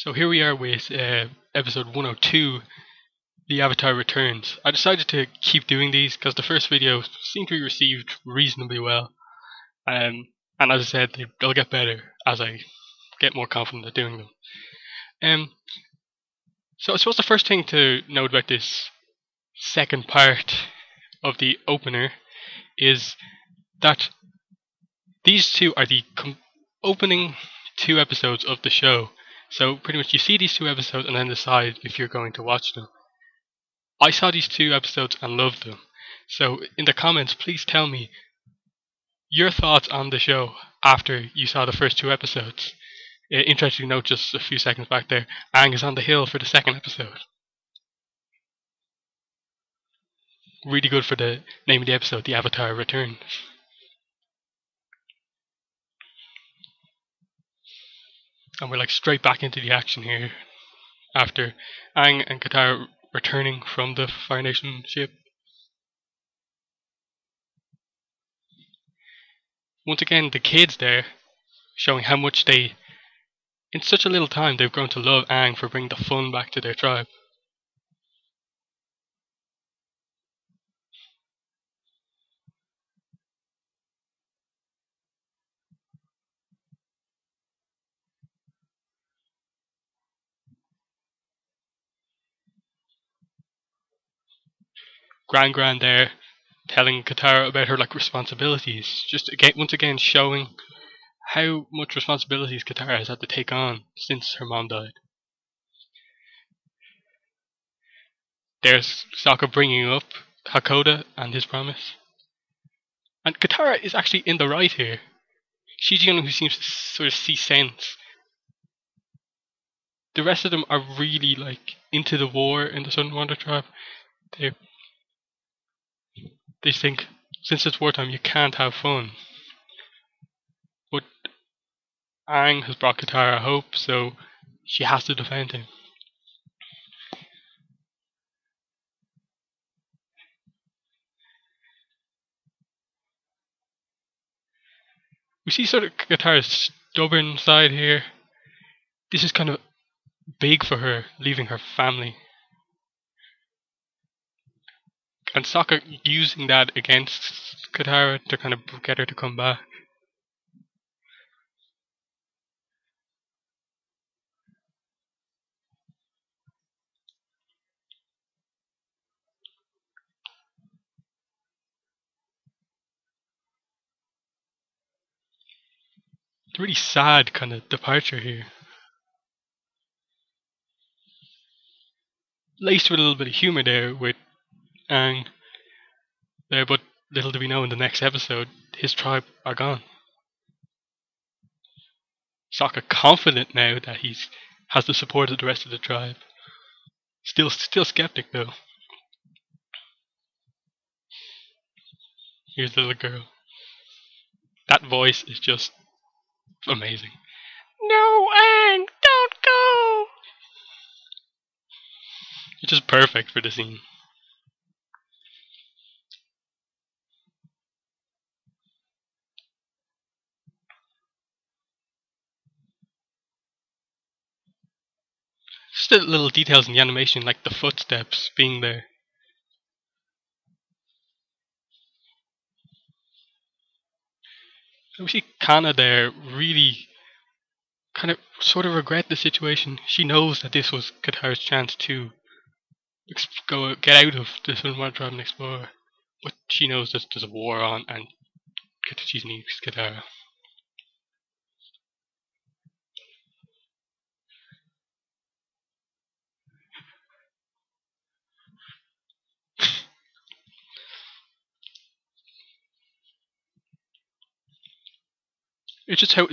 So here we are with episode 102, The Avatar Returns. I decided to keep doing these because the first video seemed to be received reasonably well. And as I said, they'll get better as I get more confident at doing them. So I suppose the first thing to note about this second part of the opener is that these two are the opening two episodes of the show. So pretty much you see these two episodes and then decide if you're going to watch them. I saw these two episodes and loved them. So in the comments, please tell me your thoughts on the show after you saw the first two episodes. Interesting note, just a few seconds back there, Aang is on the hill for the second episode. Really good for the name of the episode, The Avatar Returns. And we're like straight back into the action here after Aang and Katara returning from the Fire Nation ship. Once again, the kids there showing how much in such a little time, they've grown to love Aang for bringing the fun back to their tribe. Gran there telling Katara about her responsibilities, just once again showing how much responsibilities Katara has had to take on since her mom died. There's Sokka bringing up Hakoda and his promise. And Katara is actually in the right here. She's the only one who seems to sort of see sense. The rest of them are really into the war in the Southern Water tribe. They think since it's wartime you can't have fun. But Aang has brought Katara hope, so she has to defend him. We see sort of Katara's stubborn side here. This is kind of big for her, leaving her family. And Sokka using that against Katara to kind of get her to come back. It's a really sad kind of departure here. Laced with a little bit of humour there with Aang. But little do we know in the next episode, his tribe are gone. Sokka confident now that he has the support of the rest of the tribe. Still skeptic though. Here's the little girl. That voice is just amazing. No, Aang, don't go! It's just perfect for the scene. Just the little details in the animation, like the footsteps being there. We see Kana there really kind of sort of regret the situation. She knows that this was Katara's chance to get out of the Sunward Tribe and explore. But she knows that there's a war on and she needs Katara. It's just how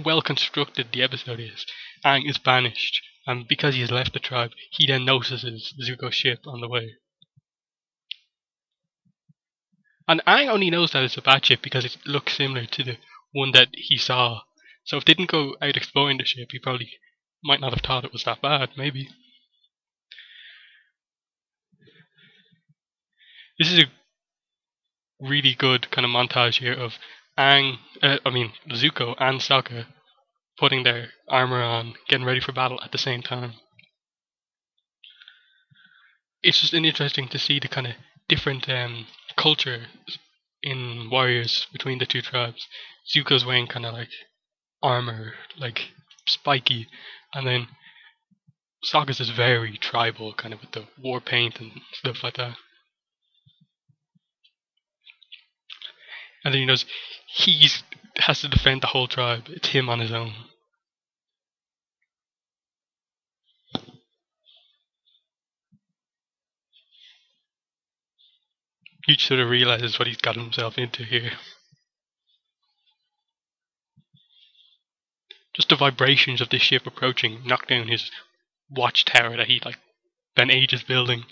well constructed the episode is. Aang is banished, and because he has left the tribe, he then notices Zuko's ship on the way. And Aang only knows that it's a bad ship because it looks similar to the one that he saw. So if they didn't go out exploring the ship, he probably might not have thought it was that bad, maybe. This is a really good kind of montage here of Zuko and Sokka putting their armor on, getting ready for battle at the same time. It's just interesting to see the kind of different culture in warriors between the two tribes. Zuko's wearing kind of like armor, like spiky, and then Sokka's is very tribal, kind of with the war paint and stuff like that. And then he knows he has to defend the whole tribe. It's him on his own. He sort of realizes what he's got himself into here. Just the vibrations of this ship approaching knock down his watchtower that he like spent ages building.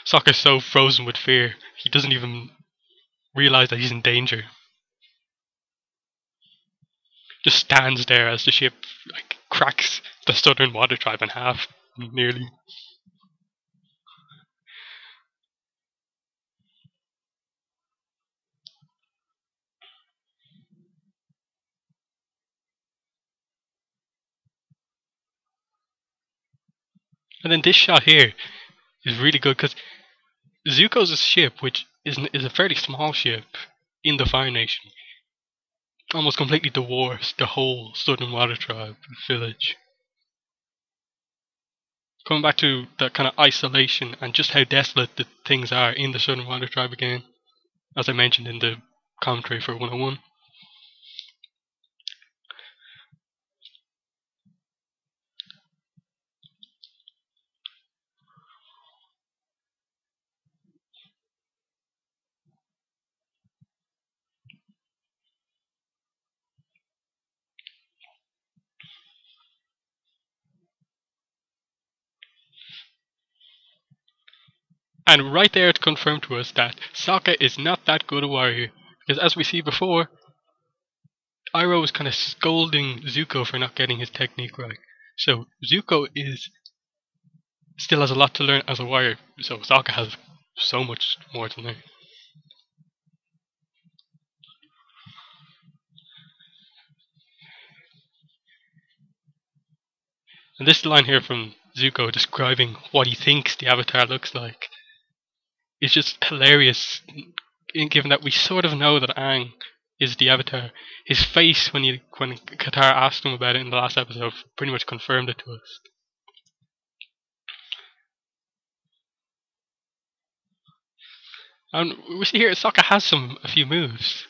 Sokka's so frozen with fear, he doesn't even realize that he's in danger. Just stands there as the ship like cracks the southern water tribe in half, nearly. And then this shot here is really good because Zuko's ship, which is a fairly small ship in the Fire Nation, almost completely dwarfs the whole Southern Water Tribe village. Coming back to that kind of isolation and just how desolate the things are in the Southern Water Tribe again, as I mentioned in the commentary for 101. And right there it's confirmed to us that Sokka is not that good a warrior. Because as we see before, Iroh was kind of scolding Zuko for not getting his technique right. So Zuko still has a lot to learn as a warrior. So Sokka has so much more to learn. And this line here from Zuko describing what he thinks the Avatar looks like is just hilarious, given that we sort of know that Aang is the Avatar. His face when Katara asked him about it in the last episode pretty much confirmed it to us. And we see here Sokka has a few moves.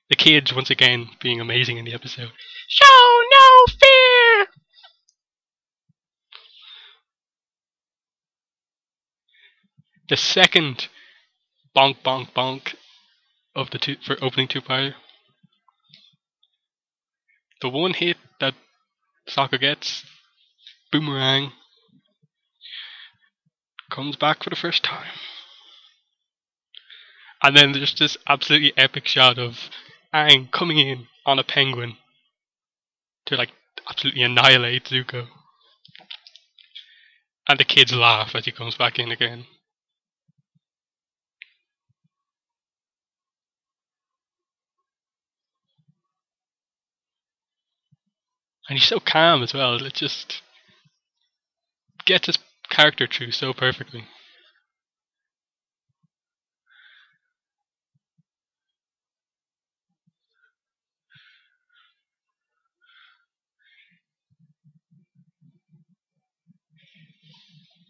The kids once again being amazing in the episode. Show no fear. The second bonk bonk bonk of the two for opening two-parter. The one hit that Sokka gets, boomerang, comes back for the first time. And then there's this absolutely epic shot of Aang coming in on a penguin to like absolutely annihilate Zuko. And the kids laugh as he comes back in again. And he's so calm as well. It just gets his character through so perfectly.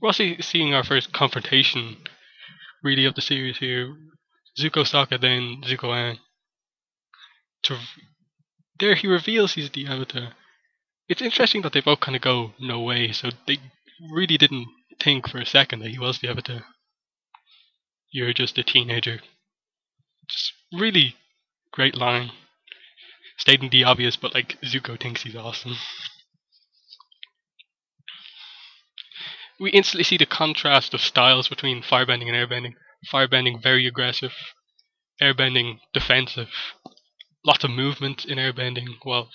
We're also seeing our first confrontation, really, of the series here. Zuko Sokka, then Zuko Aang. There he reveals he's the Avatar. It's interesting that they both kind of go no way, so they really didn't think for a second that he was the Avatar. You're just a teenager. Just really great line. Stating the obvious, but like Zuko thinks he's awesome. We instantly see the contrast of styles between firebending and airbending. Firebending very aggressive, airbending defensive. Lots of movement in airbending, while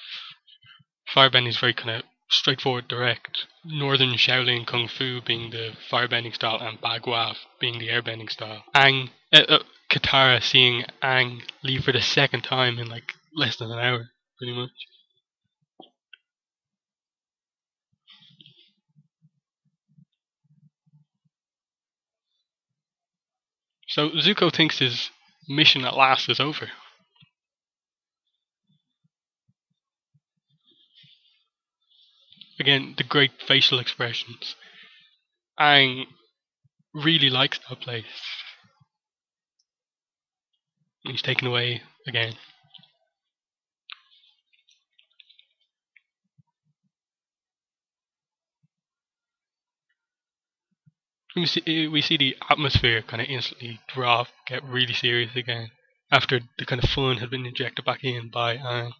firebending is very kind of straightforward, direct. Northern Shaolin Kung Fu being the firebending style, and Bagua being the airbending style. Katara seeing Aang leave for the second time in like less than an hour, pretty much. So Zuko thinks his mission at last is over. Again, the great facial expressions. Aang really likes that place. He's taken away again. We see the atmosphere kind of instantly drop, get really serious again, after the kind of fun had been injected back in by Aang.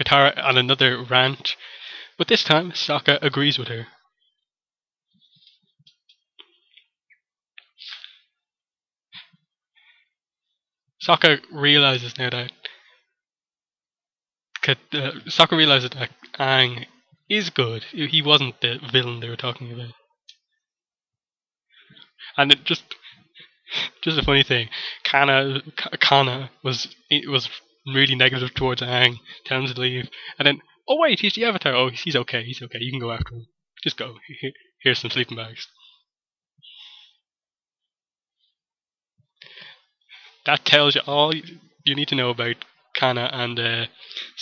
Katara on another rant, but this time Sokka agrees with her. Sokka realizes now that Sokka realizes that Aang is good. He wasn't the villain they were talking about. And just a funny thing, Kana was really negative towards Aang, telling him to leave, and then wait, he's the Avatar. Oh, he's okay. He's okay. You can go after him. Just go. Here's some sleeping bags. That tells you all you need to know about Kana and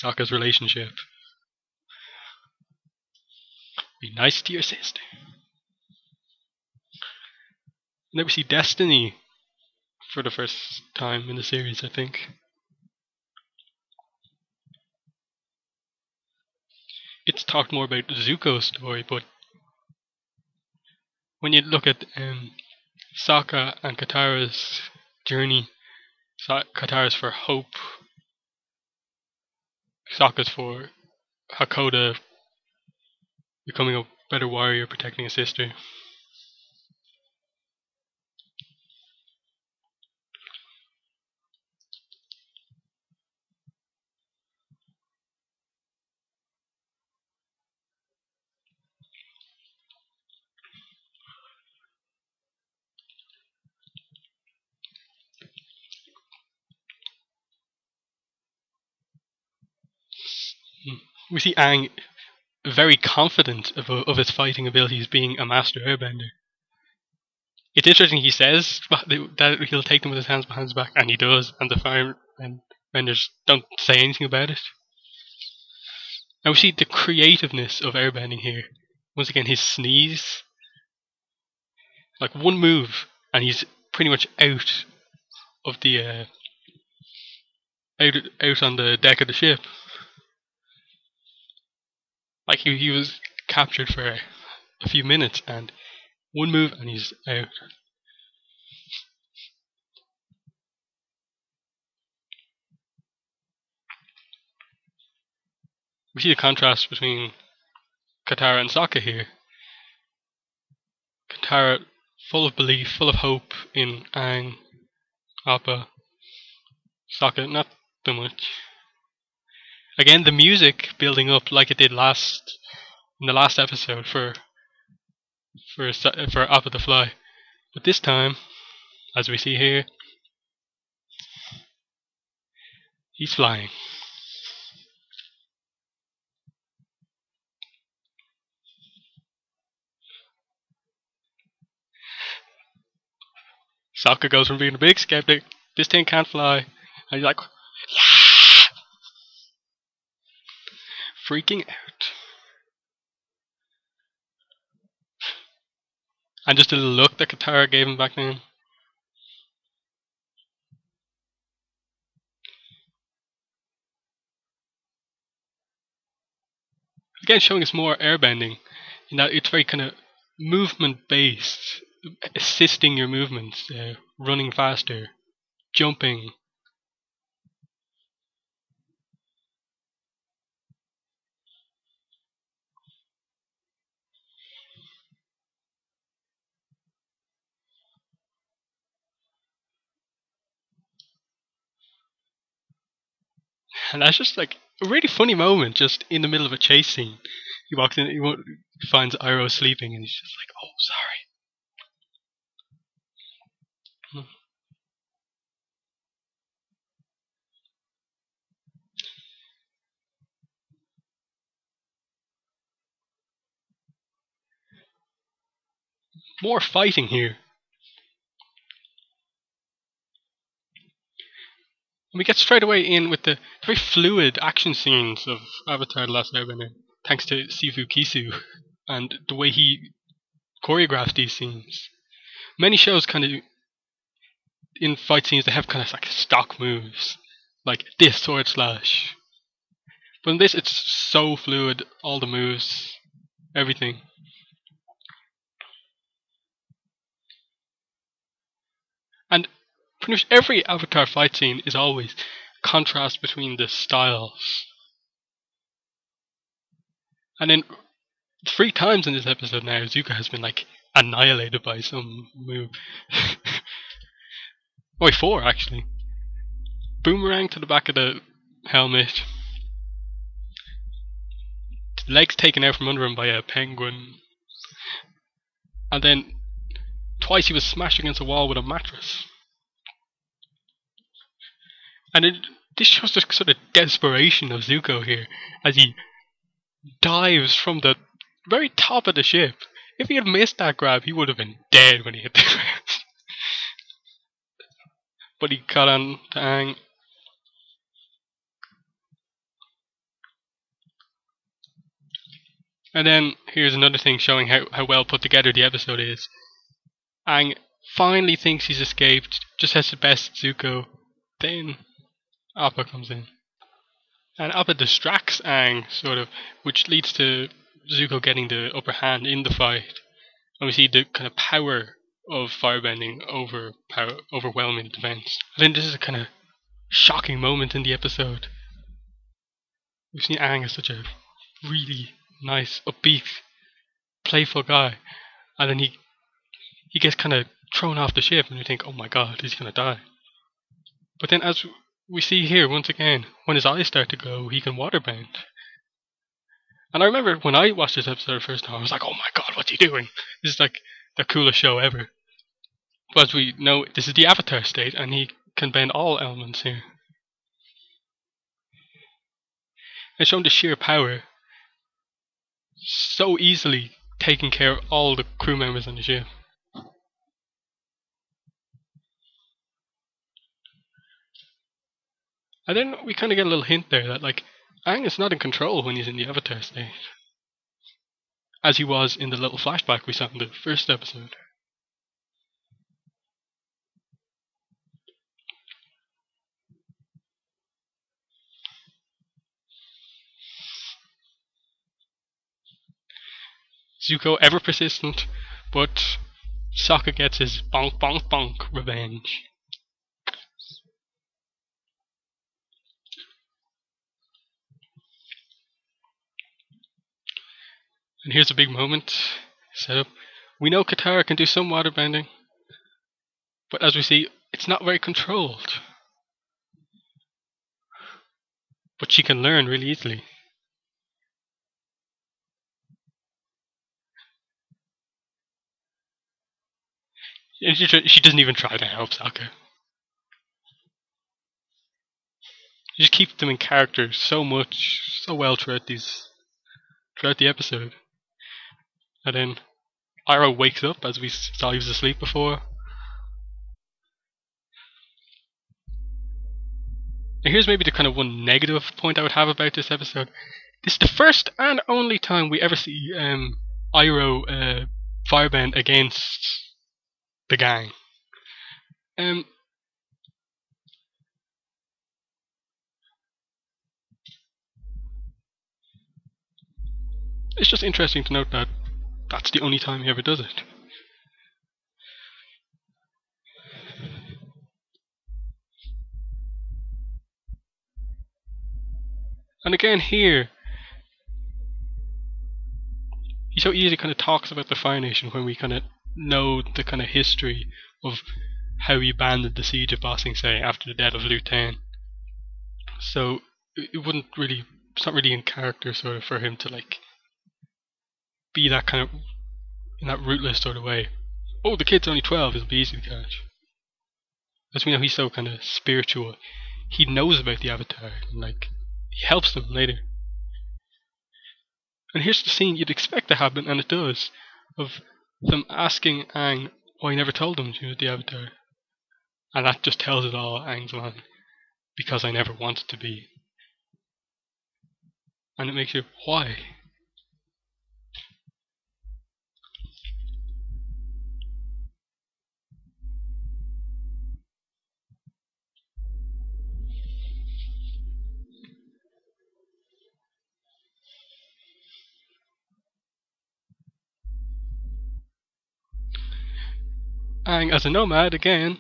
Sokka's relationship. Be nice to your sister. Now we see Destiny for the first time in the series, I think. It's talked more about Zuko's story, but when you look at Sokka and Katara's journey, Katara's for hope, Sokka's for Hakoda becoming a better warrior, protecting his sister. We see Aang very confident of his fighting abilities, being a master airbender. It's interesting he says that he'll take them with his hands behind his back, and he does, and the firebenders don't say anything about it. Now we see the creativeness of airbending here. Once again, his sneeze, like one move, and he's pretty much out of the out on the deck of the ship. Like he was captured for a few minutes, and one move and he's out. We see the contrast between Katara and Sokka here. Katara full of belief, full of hope in Aang, Appa. Sokka not so much. Again, the music building up like it did in the last episode for Appa the Fly, but this time, as we see here, he's flying. Sokka goes from being a big skeptic, this thing can't fly, and he's like, yeah! Freaking out. And just the look that Katara gave him back then. Again, showing us more airbending, in that it's very kind of movement based, assisting your movements, running faster, jumping. And that's just like a really funny moment, just in the middle of a chase scene. He walks in, he finds Iroh sleeping, and he's just like, "Oh, sorry." More fighting here. And we get straight away in with the very fluid action scenes of Avatar: The Last Airbender, thanks to Sifu Kisu and the way he choreographed these scenes. Many shows kind of in fight scenes they have kind of like stock moves, like this sword slash. But in this, it's so fluid. All the moves, everything. And pretty much every Avatar fight scene is always contrast between the styles. And then 3 times in this episode now, Zuko has been like annihilated by some move. Oh, wait, 4 actually. Boomerang to the back of the helmet. Legs taken out from under him by a penguin. And then twice he was smashed against a wall with a mattress. And this shows the sort of desperation of Zuko here as he dives from the very top of the ship. If he had missed that grab, he would have been dead when he hit the ground. But he caught on to Aang. And then here's another thing showing how well put together the episode is. Aang finally thinks he's escaped, just has to best Zuko. Then Appa comes in. And Appa distracts Aang, sort of, which leads to Zuko getting the upper hand in the fight. And we see the kind of power of firebending overwhelming the defense. And then this is a kind of shocking moment in the episode. We've seen Aang as such a really nice, upbeat, playful guy. And then he gets kind of thrown off the ship and you think, oh my god, he's going to die. But then as we see here, once again, when his eyes start to glow, he can waterbend. And I remember when I watched this episode the first time, I was like, oh my god, what's he doing? This is like the coolest show ever. But as we know, this is the Avatar state, and he can bend all elements here. And showing the sheer power, so easily taking care of all the crew members on the ship. And then we kind of get a little hint there that, like, Aang is not in control when he's in the Avatar state, as he was in the little flashback we saw in the first episode. Zuko ever persistent, but Sokka gets his bonk bonk bonk revenge. And here's a big moment set up. We know Katara can do some waterbending, but as we see, it's not very controlled. But she can learn really easily. And she doesn't even try to help Sokka. She just keeps them in character so much, so well throughout the episode. And then Iroh wakes up, as we saw he was asleep before. And here's maybe the kind of one negative point I would have about this episode. This is the first and only time we ever see Iroh firebend against the gang. It's just interesting to note that that's the only time he ever does it. And again here, he so easily kind of talks about the Fire Nation when we kind of know the kind of history of how he abandoned the siege of Ba Sing Se after the death of Liu Ten. So it wouldn't really. It's not really in character, sort of, for him to like be that kind of in that rootless sort of way. Oh, the kid's only 12; it'll be easy to catch. As we know, he's so kind of spiritual. He knows about the Avatar, and like he helps them later. And here's the scene you'd expect to happen, and it does, of them asking Aang why he never told them she was the Avatar. And that just tells it all, Aang's line. Because I never wanted to be. And it makes you, why? Aang, as a nomad, again,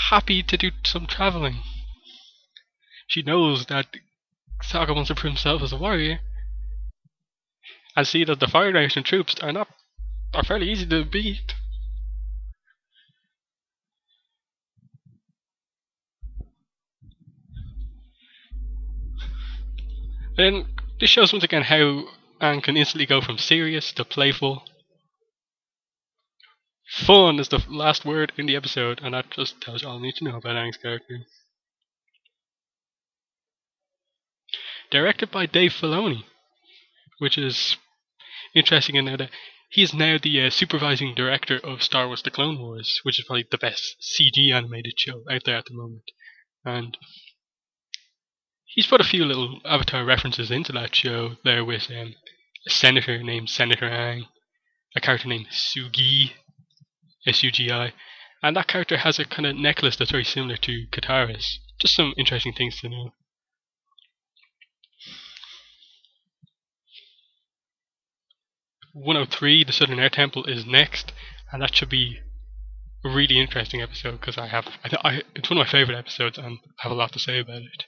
happy to do some travelling. She knows that Sokka wants to prove himself as a warrior, and see that the Fire Nation troops are fairly easy to beat. Then this shows once again how Aang can instantly go from serious to playful. Fun is the last word in the episode, and that just tells you all you need to know about Aang's character. Directed by Dave Filoni, which is interesting in that he is now the supervising director of Star Wars The Clone Wars, which is probably the best CG animated show out there at the moment. And he's put a few little Avatar references into that show there with a senator named Senator Aang, a character named Sugi, S-U-G-I, and that character has a kind of necklace that's very similar to Katara's. Just some interesting things to know. "103, The Southern Air Temple" is next, and that should be a really interesting episode because it's one of my favourite episodes and I have a lot to say about it.